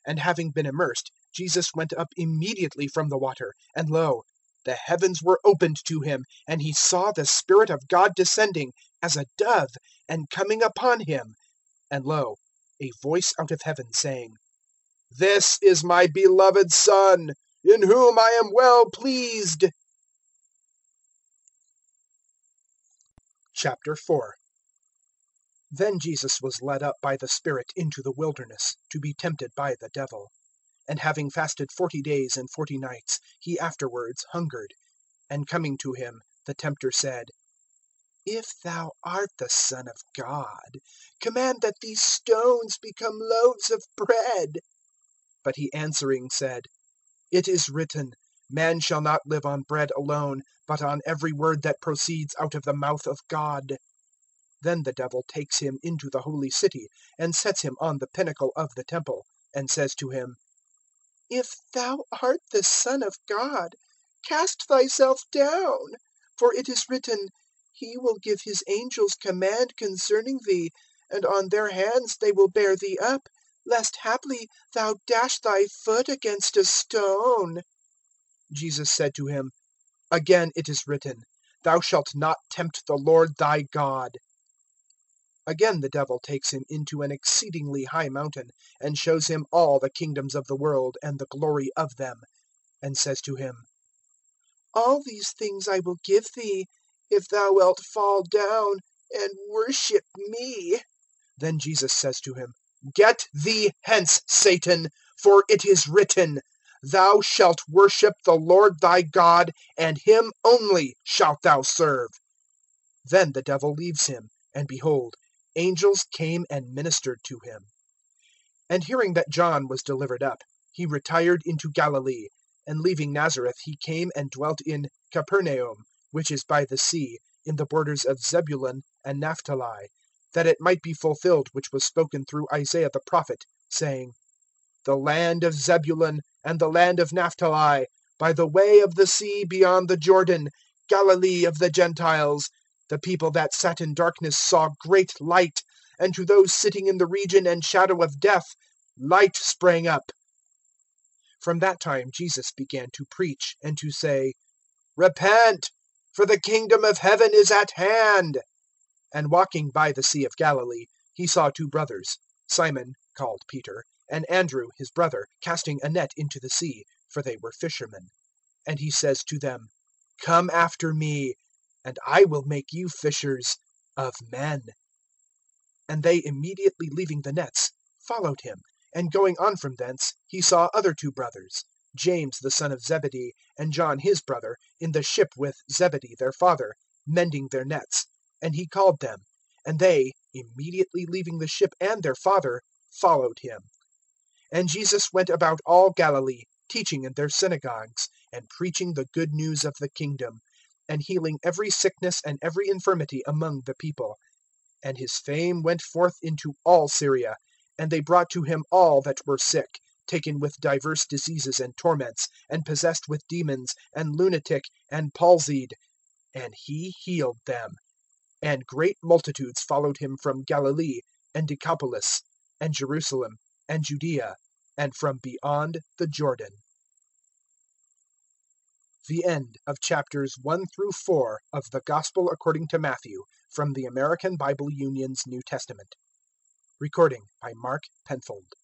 And having been immersed, Jesus went up immediately from the water, and lo, the heavens were opened to him, and he saw the Spirit of God descending as a dove and coming upon him. And lo, a voice out of heaven saying, "This is my beloved Son, in whom I am well pleased." Chapter 4. Then Jesus was led up by the Spirit into the wilderness, to be tempted by the devil. And having fasted 40 days and 40 nights, he afterwards hungered. And coming to him, the tempter said, "If thou art the Son of God, command that these stones become loaves of bread." But he answering said, "It is written, Man shall not live on bread alone, but on every word that proceeds out of the mouth of God." Then the devil takes him into the holy city, and sets him on the pinnacle of the temple, and says to him, "If thou art the Son of God, cast thyself down. For it is written, He will give his angels command concerning thee, and on their hands they will bear thee up, lest haply thou dash thy foot against a stone." Jesus said to him, "Again it is written, Thou shalt not tempt the Lord thy God." Again the devil takes him into an exceedingly high mountain, and shows him all the kingdoms of the world and the glory of them, and says to him, "All these things I will give thee, if thou wilt fall down and worship me." Then Jesus says to him, "Get thee hence, Satan, for it is written, Thou shalt worship the Lord thy God, and him only shalt thou serve." Then the devil leaves him, and behold, angels came and ministered to him. And hearing that John was delivered up, he retired into Galilee, and leaving Nazareth he came and dwelt in Capernaum, which is by the sea, in the borders of Zebulun and Naphtali, that it might be fulfilled which was spoken through Isaiah the prophet, saying, "The land of Zebulun and the land of Naphtali, by the way of the sea beyond the Jordan, Galilee of the Gentiles. The people that sat in darkness saw great light, and to those sitting in the region and shadow of death, light sprang up." From that time Jesus began to preach and to say, "Repent, for the kingdom of heaven is at hand." And walking by the Sea of Galilee, he saw 2 brothers, Simon, called Peter, and Andrew his brother, casting a net into the sea, for they were fishermen. And he says to them, "Come after me, and I will make you fishers of men." And they, immediately leaving the nets, followed him. And going on from thence, he saw other 2 brothers, James the son of Zebedee, and John his brother, in the ship with Zebedee their father, mending their nets. And he called them. And they, immediately leaving the ship and their father, followed him. And Jesus went about all Galilee, teaching in their synagogues, and preaching the good news of the kingdom, and healing every sickness and every infirmity among the people. And his fame went forth into all Syria, and they brought to him all that were sick, taken with divers diseases and torments, and possessed with demons, and lunatic, and palsied, and he healed them. And great multitudes followed him from Galilee, and Decapolis, and Jerusalem, and Judea, and from beyond the Jordan. The end of chapters 1 through 4 of the Gospel according to Matthew, from the American Bible Union's New Testament. Recording by Mark Penfold.